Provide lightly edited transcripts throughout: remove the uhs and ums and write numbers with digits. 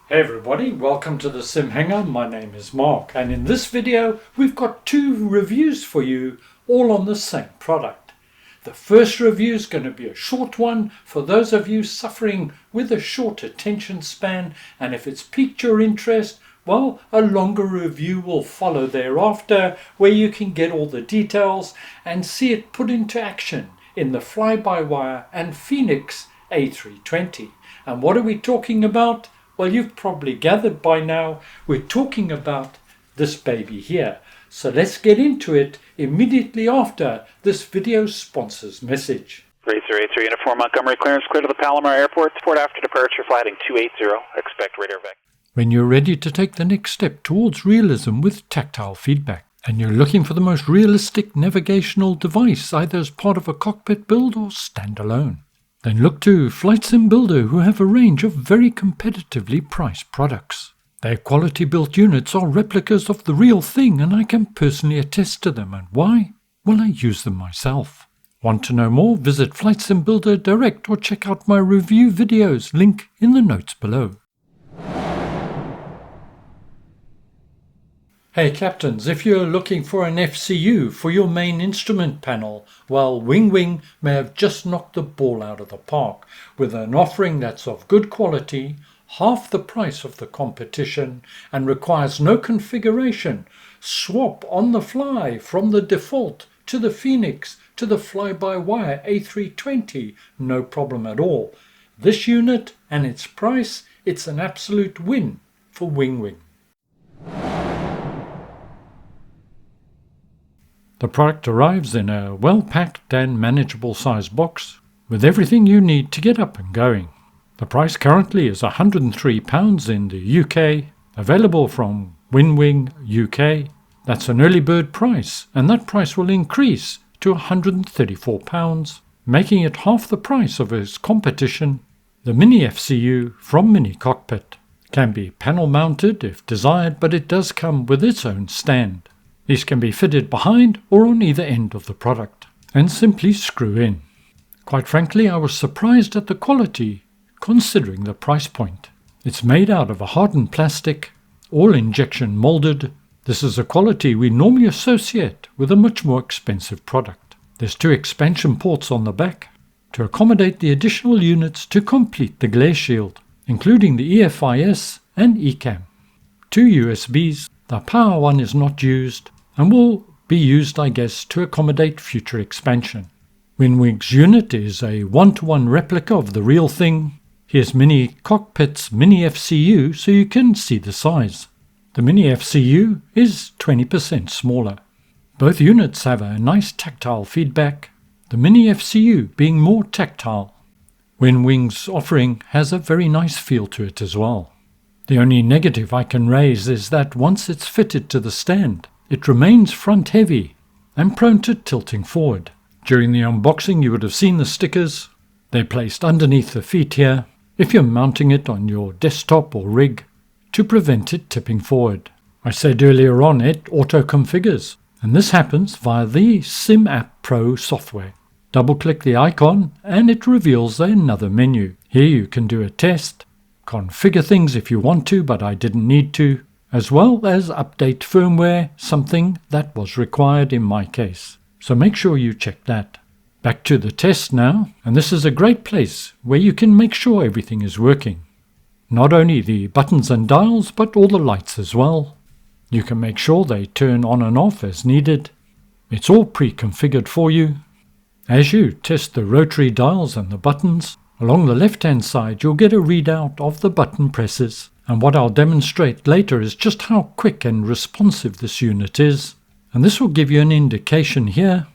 Hey everybody, welcome to the Sim Hangar. My name is Mark, and in this video we've got two reviews for you, all on the same product. The first review is going to be a short one for those of you suffering with a short attention span, and if it's piqued your interest, well, a longer review will follow thereafter where you can get all the details and see it put into action in the fly-by-wire and Fenix A320. And what are we talking about? Well, you've probably gathered by now, we're talking about this baby here. So let's get into it immediately after this video sponsor's message. Racer A3 Uniform Montgomery clearance clear to the Palomar Airport. Port after departure, flight 280. Expect radar vec. When you're ready to take the next step towards realism with tactile feedback, and you're looking for the most realistic navigational device, either as part of a cockpit build or standalone, then look to Flight Sim Builder, who have a range of very competitively priced products. Their quality built units are replicas of the real thing, and I can personally attest to them. And why? Well, I use them myself. Want to know more? Visit Flight Sim Builder direct or check out my review videos, link in the notes below. Hey captains, if you're looking for an FCU for your main instrument panel, well, WinWing may have just knocked the ball out of the park with an offering that's of good quality, half the price of the competition, and requires no configuration. Swap on the fly from the default to the Fenix to the fly-by-wire A320, no problem at all. This unit and its price, it's an absolute win for WinWing. The product arrives in a well-packed and manageable size box with everything you need to get up and going. The price currently is £103 in the UK, available from WinWing UK. That's an early bird price, and that price will increase to £134, making it half the price of its competition. The Mini FCU from Mini Cockpit can be panel mounted if desired, but it does come with its own stand. These can be fitted behind or on either end of the product and simply screw in. Quite frankly, I was surprised at the quality considering the price point. It's made out of a hardened plastic, all injection molded. This is a quality we normally associate with a much more expensive product. There's 2 expansion ports on the back to accommodate the additional units to complete the glare shield, including the EFIS and ECAM. 2 USBs, the power one is not used, and will be used, I guess, to accommodate future expansion. WinWing's unit is a one-to-one replica of the real thing. Here's Mini Cockpit's Mini FCU so you can see the size. The Mini FCU is 20% smaller. Both units have a nice tactile feedback, the Mini FCU being more tactile. WinWing's offering has a very nice feel to it as well. The only negative I can raise is that once it's fitted to the stand, it remains front heavy and prone to tilting forward. During the unboxing you would have seen the stickers. They're placed underneath the feet here if you're mounting it on your desktop or rig to prevent it tipping forward. I said earlier on it auto configures, and this happens via the Sim App Pro software. Double click the icon and it reveals another menu. Here you can do a test, configure things if you want to, but I didn't need to, as well as update firmware, something that was required in my case. So make sure you check that. Back to the test now, and this is a great place where you can make sure everything is working. Not only the buttons and dials, but all the lights as well. You can make sure they turn on and off as needed. It's all pre-configured for you. As you test the rotary dials and the buttons, along the left-hand side you'll get a readout of the button presses, and what I'll demonstrate later is just how quick and responsive this unit is, and this will give you an indication here.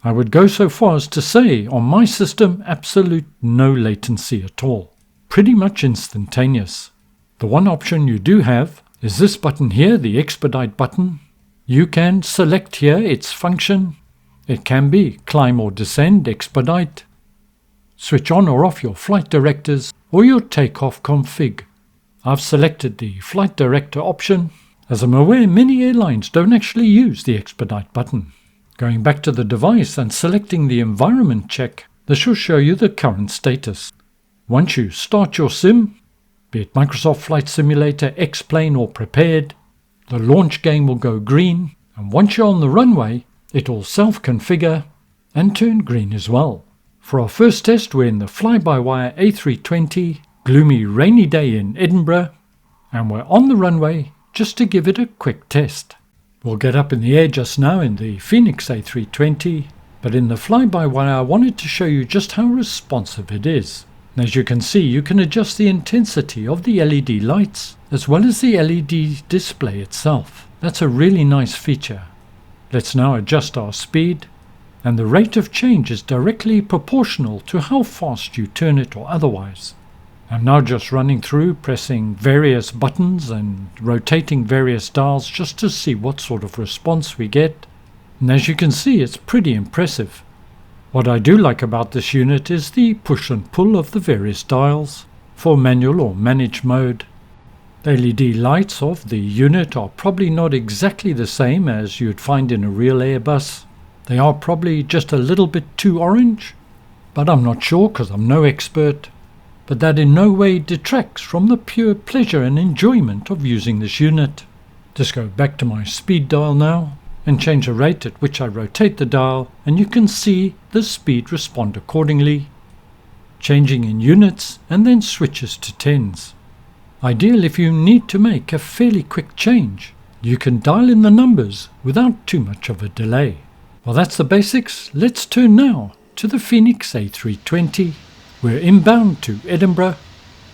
I would go so far as to say, on my system, absolute no latency at all. Pretty much instantaneous. The one option you do have is this button here, the expedite button. You can select here its function. It can be climb or descend, expedite, switch on or off your flight directors, or your takeoff config. I've selected the flight director option, as I'm aware many airlines don't actually use the expedite button. Going back to the device and selecting the environment check, this will show you the current status. Once you start your sim, be it Microsoft Flight Simulator, Xplane or Prepared. The launch game will go green, and once you're on the runway, it will self-configure and turn green as well. For our first test, we're in the fly-by-wire A320, gloomy rainy day in Edinburgh, and we're on the runway just to give it a quick test. We'll get up in the air just now in the Fenix A320, but in the fly-by-wire I wanted to show you just how responsive it is. As you can see, you can adjust the intensity of the LED lights as well as the LED display itself. That's a really nice feature. Let's now adjust our speed, and the rate of change is directly proportional to how fast you turn it or otherwise. I'm now just running through, pressing various buttons and rotating various dials just to see what sort of response we get. And as you can see, it's pretty impressive. What I do like about this unit is the push and pull of the various dials for manual or managed mode. The LED lights of the unit are probably not exactly the same as you'd find in a real Airbus. They are probably just a little bit too orange, but I'm not sure because I'm no expert. But that in no way detracts from the pure pleasure and enjoyment of using this unit. Just go back to my speed dial now and change the rate at which I rotate the dial, and you can see the speed respond accordingly, changing in units and then switches to tens. Ideal if you need to make a fairly quick change. You can dial in the numbers without too much of a delay. Well, that's the basics. Let's turn now to the Fenix A320. We're inbound to Edinburgh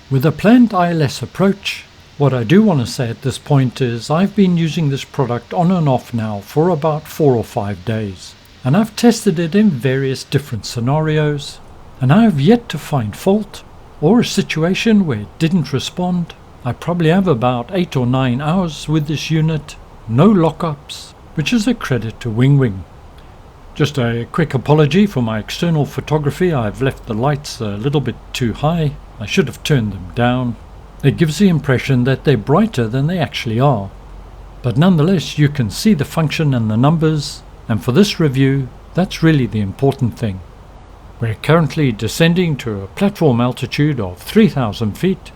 with a planned ILS approach. What I do want to say at this point is I've been using this product on and off now for about 4 or 5 days, and I've tested it in various different scenarios, and I have yet to find fault or a situation where it didn't respond. I probably have about 8 or 9 hours with this unit, no lockups, which is a credit to WinWing. Just a quick apology for my external photography. I've left the lights a little bit too high. I should have turned them down. It gives the impression that they're brighter than they actually are. But nonetheless, you can see the function and the numbers, and for this review, that's really the important thing. We're currently descending to a platform altitude of 3,000 feet,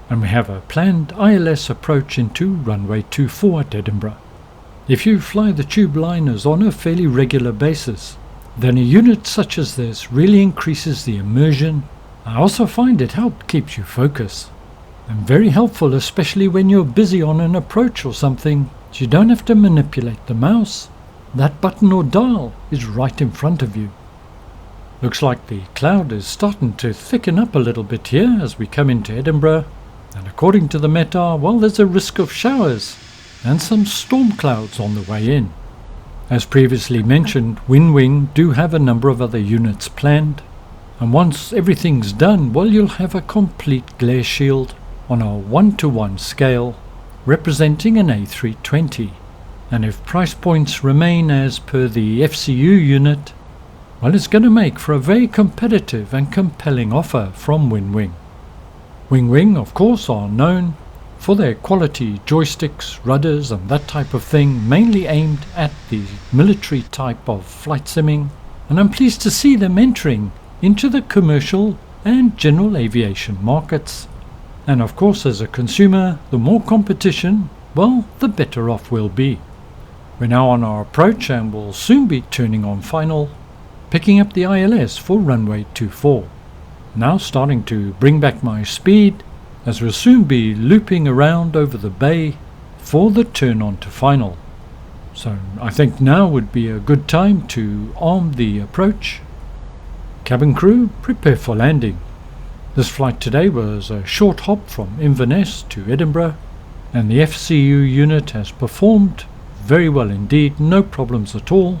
and we have a planned ILS approach into runway 24 at Edinburgh. If you fly the tube liners on a fairly regular basis, then a unit such as this really increases the immersion. I also find it helps keep you focused, and very helpful especially when you're busy on an approach or something. You don't have to manipulate the mouse. That button or dial is right in front of you. Looks like the cloud is starting to thicken up a little bit here as we come into Edinburgh, and according to the METAR, well, there's a risk of showers and some storm clouds on the way in. As previously mentioned, WinWing do have a number of other units planned, and once everything's done, well, you'll have a complete glare shield on a 1:1 scale representing an A320, and if price points remain as per the FCU unit, well, it's going to make for a very competitive and compelling offer from WinWing. WinWing, of course, are known for their quality joysticks, rudders and that type of thing, mainly aimed at the military type of flight simming, and I'm pleased to see them entering into the commercial and general aviation markets. And of course, as a consumer, the more competition, well, the better off we'll be. We're now on our approach and will soon be turning on final, picking up the ILS for runway 24. Now starting to bring back my speed, as we'll soon be looping around over the bay for the turn on to final. So I think now would be a good time to arm the approach. Cabin crew, prepare for landing. This flight today was a short hop from Inverness to Edinburgh, and the FCU unit has performed very well indeed, no problems at all.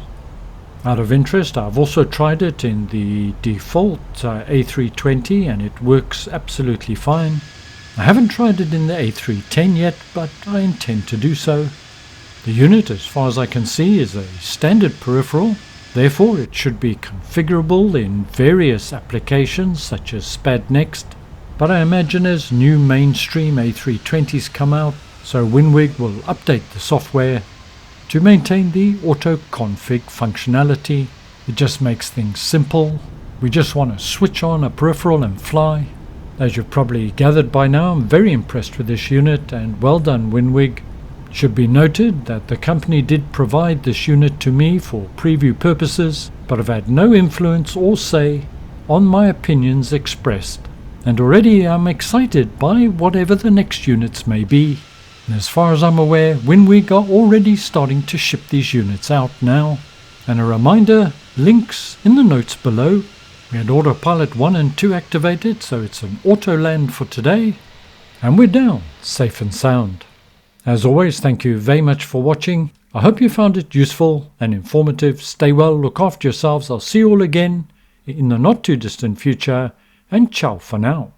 Out of interest, I've also tried it in the default A320 and it works absolutely fine. I haven't tried it in the A310 yet, but I intend to do so. The unit, as far as I can see, is a standard peripheral, therefore it should be configurable in various applications such as SPAD Next, but I imagine as new mainstream A320s come out, so WinWing will update the software to maintain the auto-config functionality. It just makes things simple. We just want to switch on a peripheral and fly. As you've probably gathered by now, I'm very impressed with this unit, and well done WinWing. Should be noted that the company did provide this unit to me for preview purposes, but I've had no influence or say on my opinions expressed, and already I'm excited by whatever the next units may be. And as far as I'm aware, WinWing are already starting to ship these units out now. And a reminder, links in the notes below. We had autopilot 1 and 2 activated, so it's an auto land for today. And we're down, safe and sound. As always, thank you very much for watching. I hope you found it useful and informative. Stay well, look after yourselves. I'll see you all again in the not too distant future, and ciao for now.